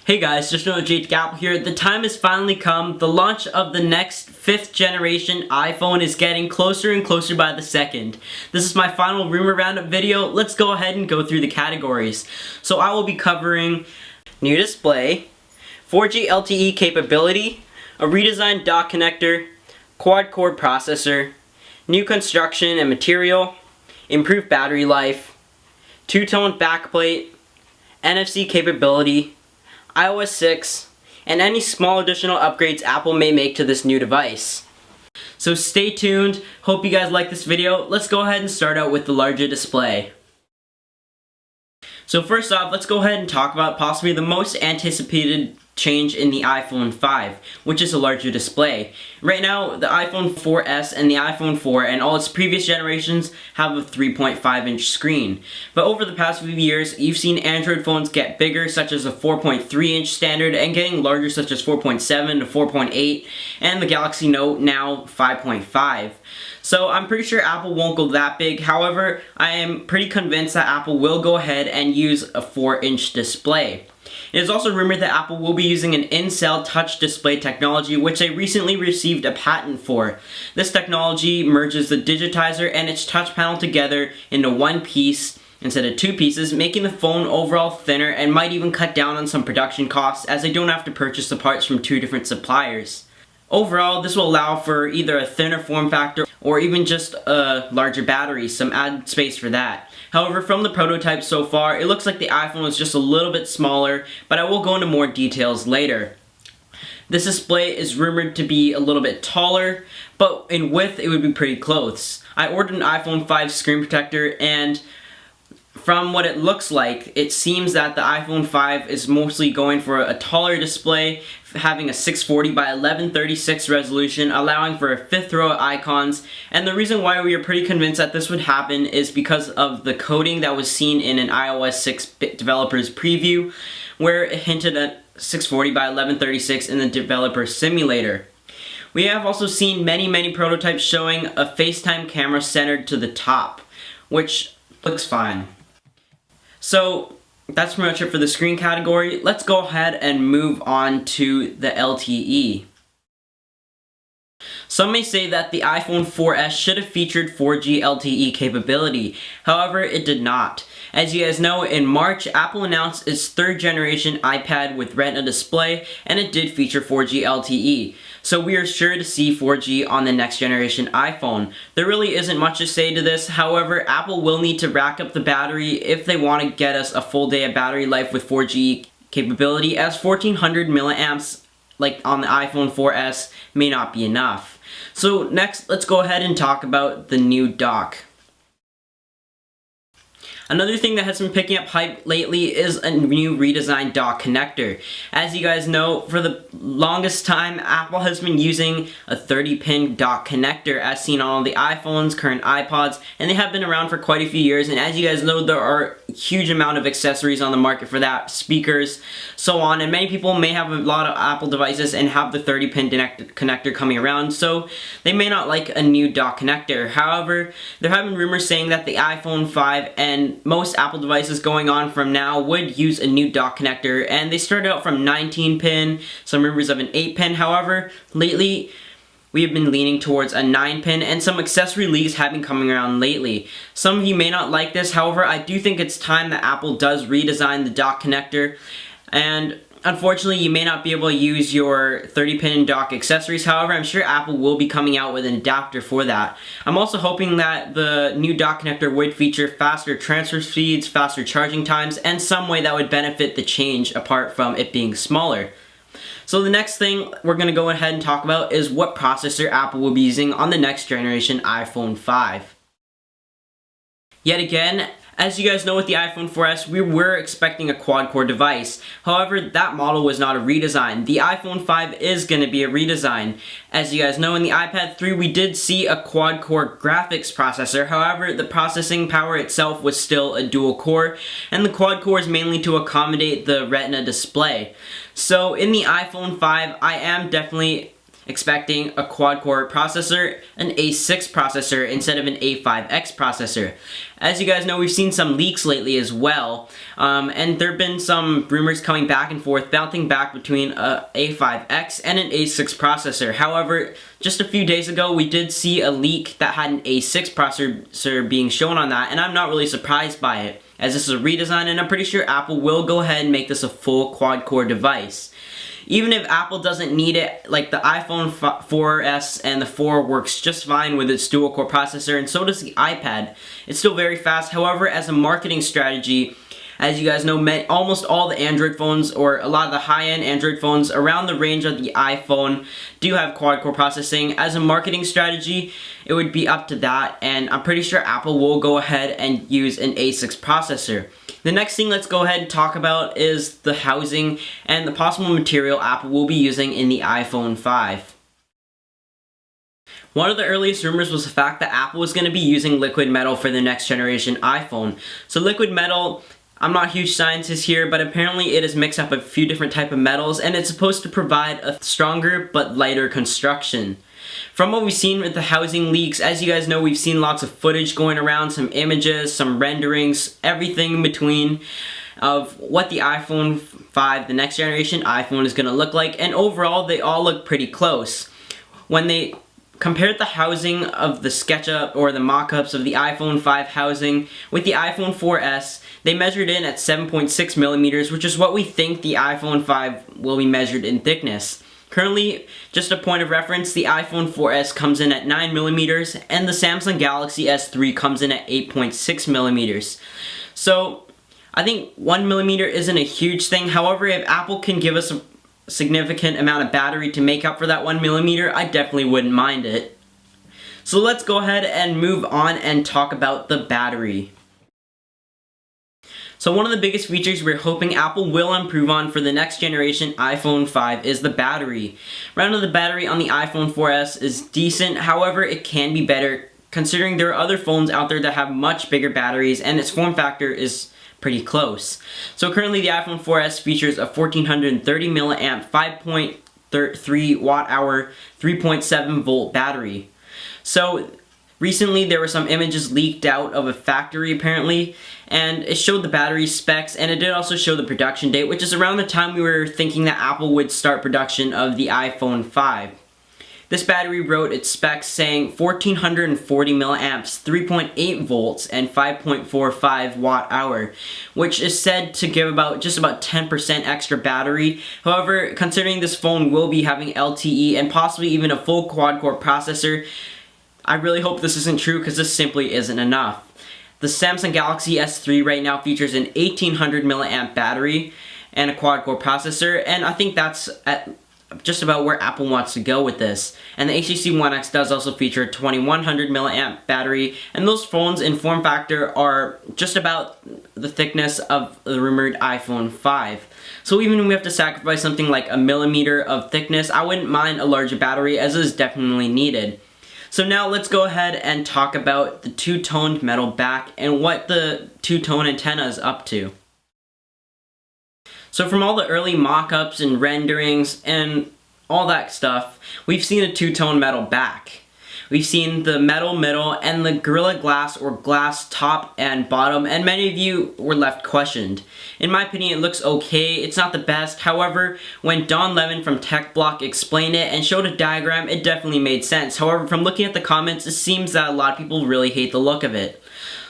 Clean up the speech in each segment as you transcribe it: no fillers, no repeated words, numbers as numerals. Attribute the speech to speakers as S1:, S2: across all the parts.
S1: Hey guys, just Untitled Chapter here. The time has finally come. The launch of the next 5th generation iPhone is getting closer and closer by the second. This is my final rumor roundup video. Let's go ahead and go through the categories. So I will be covering new display, 4G LTE capability, a redesigned dock connector, quad-core processor, new construction and material, improved battery life, two-tone backplate, NFC capability, iOS 6, and any small additional upgrades Apple may make to this new device. So stay tuned, hope you guys like this video. Let's go ahead and start out with the larger display. So first off, let's go ahead and talk about possibly the most anticipated change in the iPhone 5, which is a larger display. Right now, the iPhone 4S and the iPhone 4 and all its previous generations have a 3.5-inch screen. But over the past few years, you've seen Android phones get bigger, such as a 4.3-inch standard, and getting larger, such as 4.7 to 4.8, and the Galaxy Note now 5.5. So I'm pretty sure Apple won't go that big. However, I am pretty convinced that Apple will go ahead and use a 4-inch display. It is also rumored that Apple will be using an in-cell touch display technology, which they recently received a patent for. This technology merges the digitizer and its touch panel together into one piece instead of two pieces, making the phone overall thinner and might even cut down on some production costs, as they don't have to purchase the parts from two different suppliers. Overall, this will allow for either a thinner form factor or even just a larger battery, some added space for that. However, from the prototype so far, it looks like the iPhone is just a little bit smaller, but I will go into more details later. This display is rumored to be a little bit taller, but in width it would be pretty close. I ordered an iPhone 5 screen protector, and from what it looks like, it seems that the iPhone 5 is mostly going for a taller display, having a 640 by 1136 resolution, allowing for a 5th row of icons. And the reason why we are pretty convinced that this would happen is because of the coding that was seen in an iOS 6 developer's preview, where it hinted at 640 by 1136 in the developer simulator. We have also seen many prototypes showing a FaceTime camera centered to the top, which looks fine. So that's pretty much it for the screen category. Let's go ahead and move on to the LTE. Some may say that the iPhone 4S should have featured 4G LTE capability. However, it did not. As you guys know, in March, Apple announced its 3rd generation iPad with Retina display, and it did feature 4G LTE. So we are sure to see 4G on the next generation iPhone. There really isn't much to say to this. However, Apple will need to rack up the battery if they want to get us a full day of battery life with 4G capability, as 1400 milliamps like on the iPhone 4S may not be enough. So next, let's go ahead and talk about the new dock. Another thing that has been picking up hype lately is a new redesigned dock connector. As you guys know, for the longest time, Apple has been using a 30-pin dock connector as seen on all the iPhones, current iPods, and they have been around for quite a few years. And as you guys know, there are a huge amount of accessories on the market for that, speakers, so on. And many people may have a lot of Apple devices and have the 30-pin connector coming around, so they may not like a new dock connector. However, there have been rumors saying that the iPhone 5 and most Apple devices going on from now would use a new dock connector, and they started out from 19-pin, some rumors of an 8-pin. However, lately we have been leaning towards a 9-pin, and some accessory leaks have been coming around lately. Some of you may not like this, however, I do think it's time that Apple does redesign the dock connector, and unfortunately, you may not be able to use your 30-pin dock accessories. However, I'm sure Apple will be coming out with an adapter for that. I'm also hoping that the new dock connector would feature faster transfer speeds, faster charging times, and some way that would benefit the change apart from it being smaller. So the next thing we're going to go ahead and talk about is what processor Apple will be using on the next generation iPhone 5. Yet again, as you guys know, with the iPhone 4S, we were expecting a quad-core device. However, that model was not a redesign. The iPhone 5 is going to be a redesign. As you guys know, in the iPad 3, we did see a quad-core graphics processor. However, the processing power itself was still a dual-core, and the quad-core is mainly to accommodate the Retina display. So in the iPhone 5, I am definitely expecting a quad-core processor, an A6 processor instead of an A5X processor. As you guys know, we've seen some leaks lately as well, and there have been some rumors coming back and forth, bouncing back between a A5X and an A6 processor. However, just a few days ago, we did see a leak that had an A6 processor being shown on that, and I'm not really surprised by it, as this is a redesign, and I'm pretty sure Apple will go ahead and make this a full quad-core device. Even if Apple doesn't need it, like the iPhone 4S and the 4 works just fine with its dual-core processor, and so does the iPad. It's still very fast. However, as a marketing strategy, as you guys know, almost all the Android phones, or a lot of the high-end Android phones around the range of the iPhone, do have quad-core processing. As a marketing strategy, it would be up to that, and I'm pretty sure Apple will go ahead and use an A6 processor. The next thing let's go ahead and talk about is the housing and the possible material Apple will be using in the iPhone 5. One of the earliest rumors was the fact that Apple was going to be using liquid metal for the next generation iPhone. So liquid metal, I'm not a huge scientist here, but apparently it is mixed up a few different types of metals, and it's supposed to provide a stronger but lighter construction. From what we've seen with the housing leaks, as you guys know, we've seen lots of footage going around, some images, some renderings, everything in between of what the iPhone 5, the next generation iPhone, is going to look like, and overall they all look pretty close. When they compared the housing of the SketchUp or the mock-ups of the iPhone 5 housing with the iPhone 4S, they measured in at 7.6 millimeters, which is what we think the iPhone 5 will be measured in thickness. Currently, just a point of reference, the iPhone 4S comes in at 9 millimeters, and the Samsung Galaxy S3 comes in at 8.6 millimeters. So, I think 1 millimeter isn't a huge thing. However, if Apple can give us a significant amount of battery to make up for that 1 millimeter, I definitely wouldn't mind it. So let's go ahead and move on and talk about the battery. So one of the biggest features we're hoping Apple will improve on for the next generation iPhone 5 is the battery. Right now the battery on the iPhone 4S is decent, however it can be better considering there are other phones out there that have much bigger batteries and its form factor is pretty close. So currently the iPhone 4S features a 1430 milliamp 5.3 watt hour 3.7 volt battery. So recently there were some images leaked out of a factory apparently, and it showed the battery specs, and it did also show the production date, which is around the time we were thinking that Apple would start production of the iPhone 5. This battery wrote its specs saying 1440 milliamps, 3.8 volts, and 5.45 watt hour, which is said to give just about 10% extra battery. However, considering this phone will be having LTE and possibly even a full quad-core processor, I really hope this isn't true because this simply isn't enough. The Samsung Galaxy S3 right now features an 1800 milliamp battery and a quad-core processor, and I think that's at just about where Apple wants to go with this. And the HTC One X does also feature a 2100 milliamp battery, and those phones in form factor are just about the thickness of the rumored iPhone 5. So even if we have to sacrifice something like a millimeter of thickness, I wouldn't mind a larger battery, as it is definitely needed. So now let's go ahead and talk about the two-toned metal back and what the two-tone antenna is up to. So from all the early mock-ups and renderings and all that stuff, we've seen a two-tone metal back. We've seen the metal middle and the Gorilla Glass or glass top and bottom, and many of you were left questioned. In my opinion, it looks okay. It's not the best. However, when Don Lemon from TechBlock explained it and showed a diagram, it definitely made sense. However, from looking at the comments, it seems that a lot of people really hate the look of it.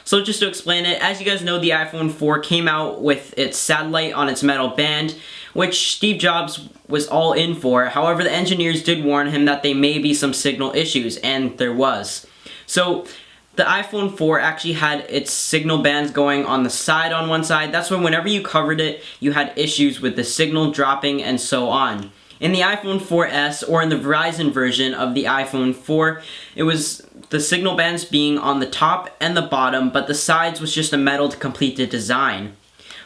S1: So just to explain it, as you guys know, the iPhone 4 came out with its satellite on its metal band, which Steve Jobs was all in for. However, the engineers did warn him that there may be some signal issues, and there was. So the iPhone 4 actually had its signal bands going on the side on one side. That's when whenever you covered it, you had issues with the signal dropping and so on. In the iPhone 4S, or in the Verizon version of the iPhone 4, it was the signal bands being on the top and the bottom, but the sides was just a metal to complete the design.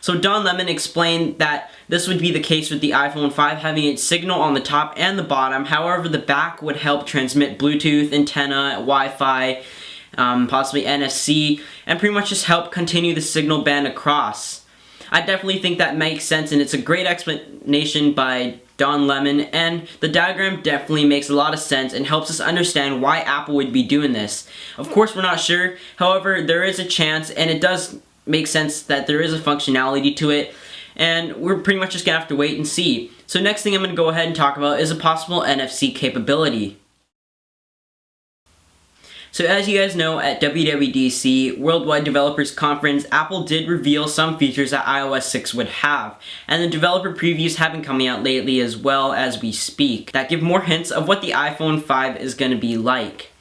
S1: So Don Lemon explained that this would be the case with the iPhone 5 having its signal on the top and the bottom. However, the back would help transmit Bluetooth, antenna, Wi-Fi, possibly NFC, and pretty much just help continue the signal band across. I definitely think that makes sense, and it's a great explanation by Don Lemon, and the diagram definitely makes a lot of sense and helps us understand why Apple would be doing this. Of course, we're not sure, however, there is a chance, and it does make sense that there is a functionality to it, and we're pretty much just gonna have to wait and see. So next thing I'm gonna go ahead and talk about is a possible NFC capability. So as you guys know, at WWDC, Worldwide Developers Conference, Apple did reveal some features that iOS 6 would have, and the developer previews have been coming out lately as well as we speak, that give more hints of what the iPhone 5 is going to be like.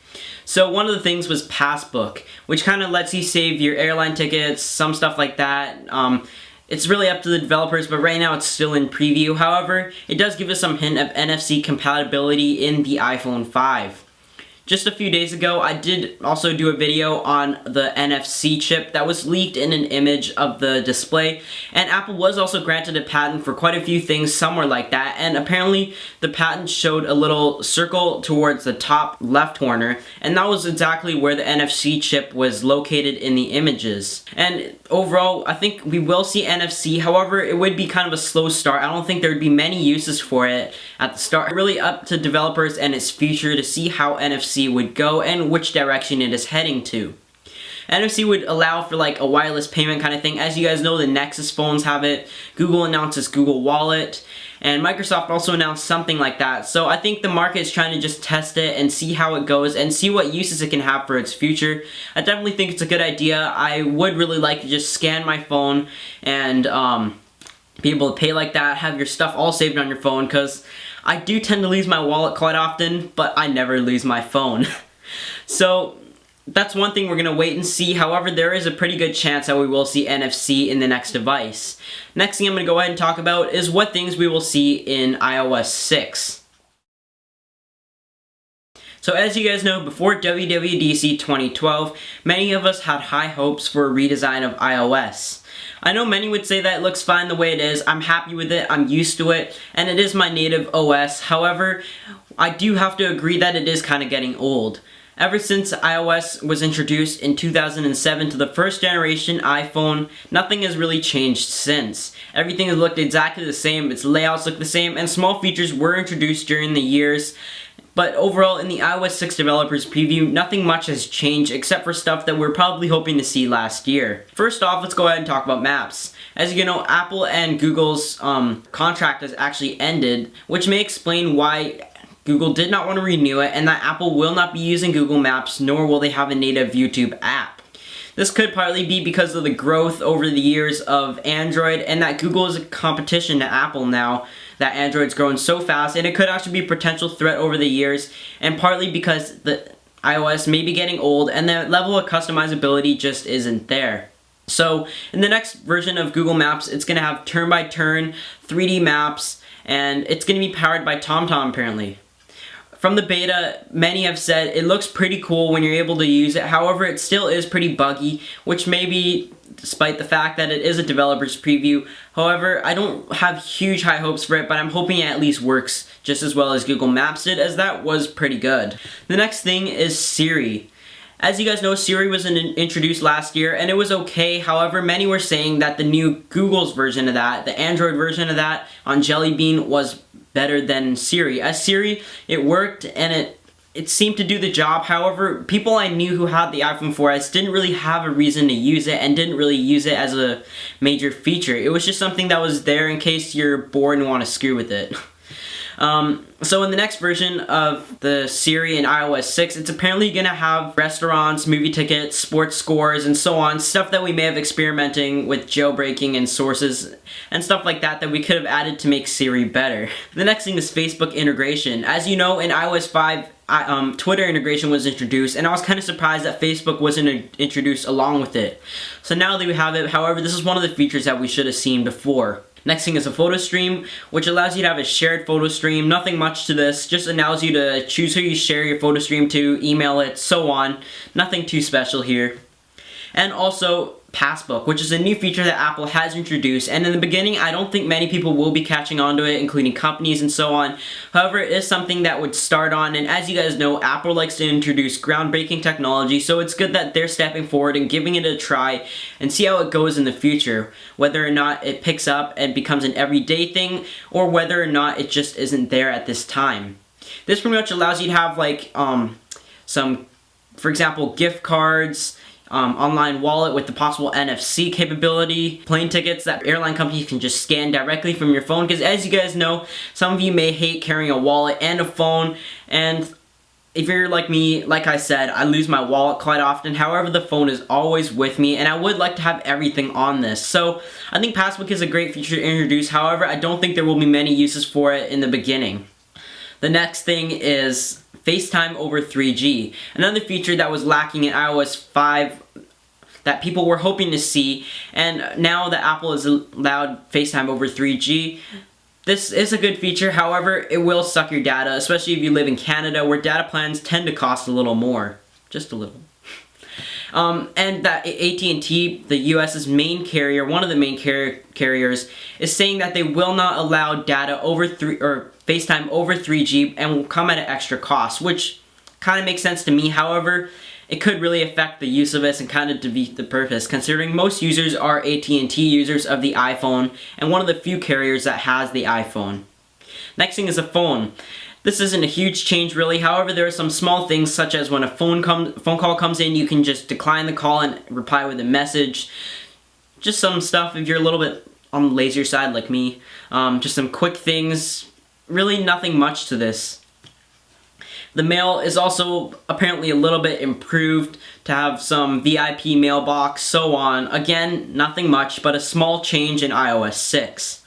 S1: So one of the things was Passbook, which kind of lets you save your airline tickets, some stuff like that. It's really up to the developers, but right now it's still in preview. However, it does give us some hint of NFC compatibility in the iPhone 5. Just a few days ago, I did also do a video on the NFC chip that was leaked in an image of the display, and Apple was also granted a patent for quite a few things somewhere like that, and apparently the patent showed a little circle towards the top left corner, and that was exactly where the NFC chip was located in the images. And overall, I think we will see NFC, however, it would be kind of a slow start. I don't think there would be many uses for it at the start. Really up to developers and its future to see how NFC would go and which direction it is heading to. NFC would allow for like a wireless payment kind of thing. As you guys know, the Nexus phones have it. Google announces Google Wallet, and Microsoft also announced something like that. So I think the market is trying to just test it and see how it goes and see what uses it can have for its future. I definitely think it's a good idea. I would really like to just scan my phone and be able to pay like that, have your stuff all saved on your phone, because I do tend to lose my wallet quite often, but I never lose my phone. So that's one thing we're going to wait and see. However, there is a pretty good chance that we will see NFC in the next device. Next thing I'm going to go ahead and talk about is what things we will see in iOS 6. So as you guys know, before WWDC 2012, many of us had high hopes for a redesign of iOS. I know many would say that it looks fine the way it is. I'm happy with it, I'm used to it, and it is my native OS. However, I do have to agree that it is kind of getting old. Ever since iOS was introduced in 2007 to the first generation iPhone, nothing has really changed since. Everything has looked exactly the same, its layouts look the same, and small features were introduced during the years. But overall, in the iOS 6 developers preview, nothing much has changed except for stuff that we're probably hoping to see last year. First off, let's go ahead and talk about Maps. As you know, Apple and Google's contract has actually ended, which may explain why Google did not want to renew it, and that Apple will not be using Google Maps, nor will they have a native YouTube app. This could partly be because of the growth over the years of Android, and that Google is a competition to Apple now, that Android's grown so fast, and it could actually be a potential threat over the years, and partly because the iOS may be getting old and the level of customizability just isn't there. So in the next version of Google Maps, it's going to have turn-by-turn 3D maps, and it's going to be powered by TomTom apparently. From the beta, many have said it looks pretty cool when you're able to use it. However, it still is pretty buggy, which may be despite the fact that it is a developer's preview. However, I don't have huge high hopes for it, but I'm hoping it at least works just as well as Google Maps did, as that was pretty good. The next thing is Siri. As you guys know, Siri was introduced last year, and it was okay. However, many were saying that the new Google's version of that, the Android version of that on Jelly Bean, was better than Siri. As Siri, it worked, and it seemed to do the job. However, people I knew who had the iPhone 4S didn't really have a reason to use it and didn't really use it as a major feature. It was just something that was there in case you're bored and want to screw with it. So in the next version of the Siri in iOS 6, it's apparently going to have restaurants, movie tickets, sports scores, and so on, stuff that we may have experimenting with jailbreaking and sources and stuff like that that we could have added to make Siri better. The next thing is Facebook integration. As you know, in iOS 5, Twitter integration was introduced, and I was kind of surprised that Facebook wasn't introduced along with it. So now that we have it, however, this is one of the features that we should have seen before. Next thing is a photo stream, which allows you to have a shared photo stream. Nothing much to this, just allows you to choose who you share your photo stream to, email it, so on. Nothing too special here. And also, Passbook, which is a new feature that Apple has introduced, and in the beginning I don't think many people will be catching on to it, including companies and so on. However, it is something that would start on, and as you guys know, Apple likes to introduce groundbreaking technology, so it's good that they're stepping forward and giving it a try and see how it goes in the future, whether or not it picks up and becomes an everyday thing, or whether or not it just isn't there at this time. This pretty much allows you to have like some, for example, gift cards, online wallet with the possible NFC capability, plane tickets that airline companies can just scan directly from your phone, because as you guys know, some of you may hate carrying a wallet and a phone, and if you're like me, like I said, I lose my wallet quite often. However, the phone is always with me, and I would like to have everything on this. So I think Passbook is a great feature to introduce. However, I don't think there will be many uses for it in the beginning. The next thing is FaceTime over 3G. Another feature that was lacking in iOS 5 that people were hoping to see, and now that Apple has allowed FaceTime over 3G, this is a good feature. However, it will suck your data, especially if you live in Canada, where data plans tend to cost a little more. Just a little. And that at&t, the US's main carrier, one of the main carriers, is saying that they will not allow data over FaceTime over 3G and will come at an extra cost, which kind of makes sense to me. However, it could really affect the use of this and kind of defeat the purpose, considering most users are at&t users of the iPhone and one of the few carriers that has the iPhone. Next thing is a phone. This isn't a huge change really. However, there are some small things, such as when a phone call comes in, you can just decline the call and reply with a message. Just some stuff if you're a little bit on the lazier side like me. Just some quick things. Really nothing much to this. The mail is also apparently a little bit improved to have some VIP mailbox, so on. Again, nothing much, but a small change in iOS 6.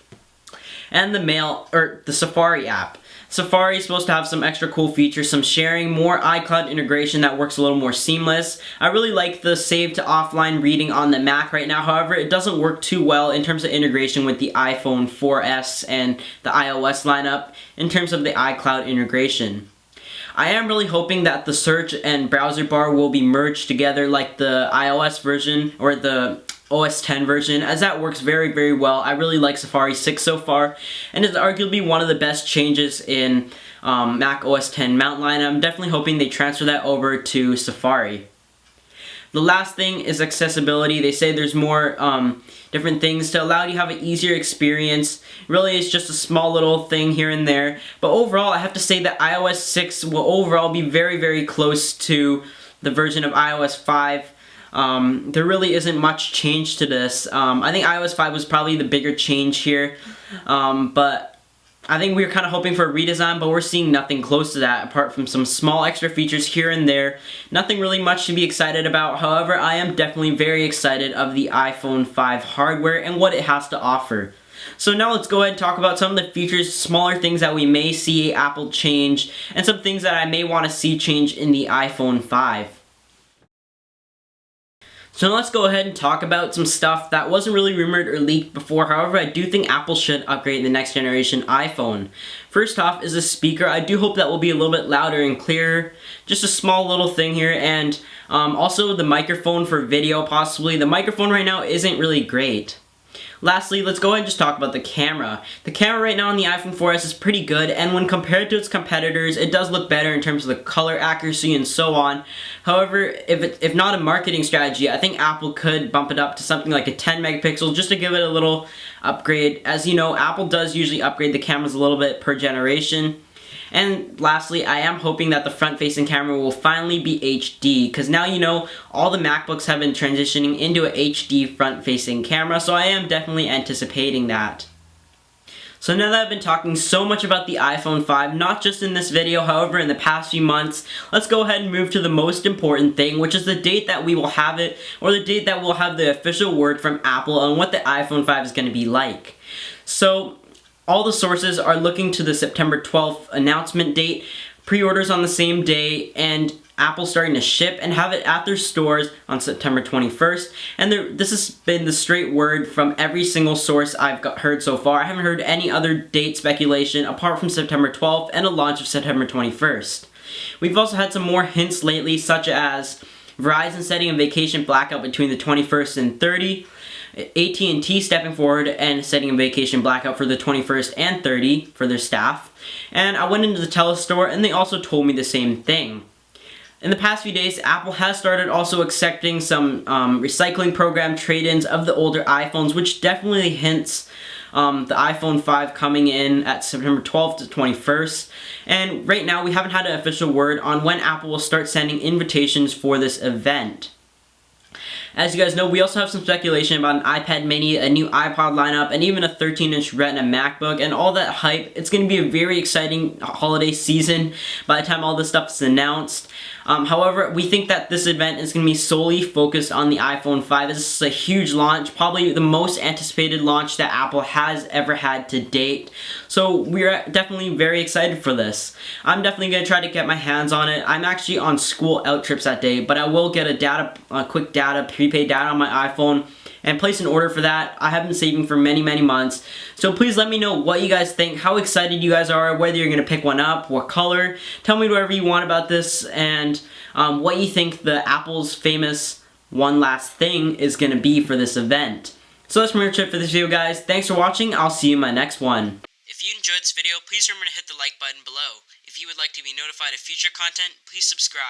S1: And the Safari app. Safari is supposed to have some extra cool features, some sharing, more iCloud integration that works a little more seamless. I really like the save to offline reading on the Mac right now. However, it doesn't work too well in terms of integration with the iPhone 4S and the iOS lineup in terms of the iCloud integration. I am really hoping that the search and browser bar will be merged together like the iOS version or the OS X version, as that works very, very well. I really like Safari 6 so far, and it's arguably one of the best changes in Mac OS X mount line. I'm definitely hoping they transfer that over to Safari. The last thing is accessibility. They say there's more different things to allow you to have an easier experience. Really, it's just a small little thing here and there. But overall, I have to say that iOS 6 will overall be very, very close to the version of iOS 5. There really isn't much change to this. I think iOS 5 was probably the bigger change here. But I think we were kind of hoping for a redesign, but we're seeing nothing close to that apart from some small extra features here and there. Nothing really much to be excited about. However, I am definitely very excited of the iPhone 5 hardware and what it has to offer. So now let's go ahead and talk about some of the features, smaller things that we may see Apple change, and some things that I may want to see change in the iPhone 5. So let's go ahead and talk about some stuff that wasn't really rumored or leaked before. However, I do think Apple should upgrade the next generation iPhone. First off is the speaker. I do hope that will be a little bit louder and clearer. Just a small little thing here. And also the microphone for video possibly. The microphone right now isn't really great. Lastly, let's go ahead and just talk about the camera. The camera right now on the iPhone 4S is pretty good, and when compared to its competitors, it does look better in terms of the color accuracy and so on. However, if not a marketing strategy, I think Apple could bump it up to something like a 10 megapixel just to give it a little upgrade. As you know, Apple does usually upgrade the cameras a little bit per generation. And lastly, I am hoping that the front-facing camera will finally be HD, because now you know all the MacBooks have been transitioning into an HD front-facing camera, so I am definitely anticipating that. So now that I've been talking so much about the iPhone 5, not just in this video, however in the past few months, let's go ahead and move to the most important thing, which is the date that we will have it, or the date that we'll have the official word from Apple on what the iPhone 5 is going to be like. So all the sources are looking to the September 12th announcement date, pre-orders on the same day, and Apple starting to ship and have it at their stores on September 21st. And this has been the straight word from every single source I've heard so far. I haven't heard any other date speculation apart from September 12th and a launch of September 21st. We've also had some more hints lately, such as Verizon setting a vacation blackout between the 21st and 30. at&t stepping forward and setting a vacation blackout for the 21st and 30 for their staff. And I went into the telestore and they also told me the same thing. In the past few days, Apple has started also accepting some recycling program trade-ins of the older iPhones, which definitely hints the iPhone 5 coming in at September 12th to 21st. And right now, we haven't had an official word on when Apple will start sending invitations for this event. As you guys know, we also have some speculation about an iPad mini, a new iPod lineup, and even a 13-inch Retina MacBook, and all that hype. It's going to be a very exciting holiday season by the time all this stuff is announced. However, we think that this event is going to be solely focused on the iPhone 5. This is a huge launch, probably the most anticipated launch that Apple has ever had to date. So we're definitely very excited for this. I'm definitely going to try to get my hands on it. I'm actually on school out trips that day, but I will get a quick prepaid data on my iPhone and place an order for that. I have been saving for many months. So please let me know what you guys think, how excited you guys are, whether you're going to pick one up, what color. Tell me whatever you want about this, and what you think the Apple's famous one last thing is going to be for this event. So that's pretty much it for this video, guys. Thanks for watching. I'll see you in my next one. If you enjoyed this video, please remember to hit the like button below. If you would like to be notified of future content, please subscribe.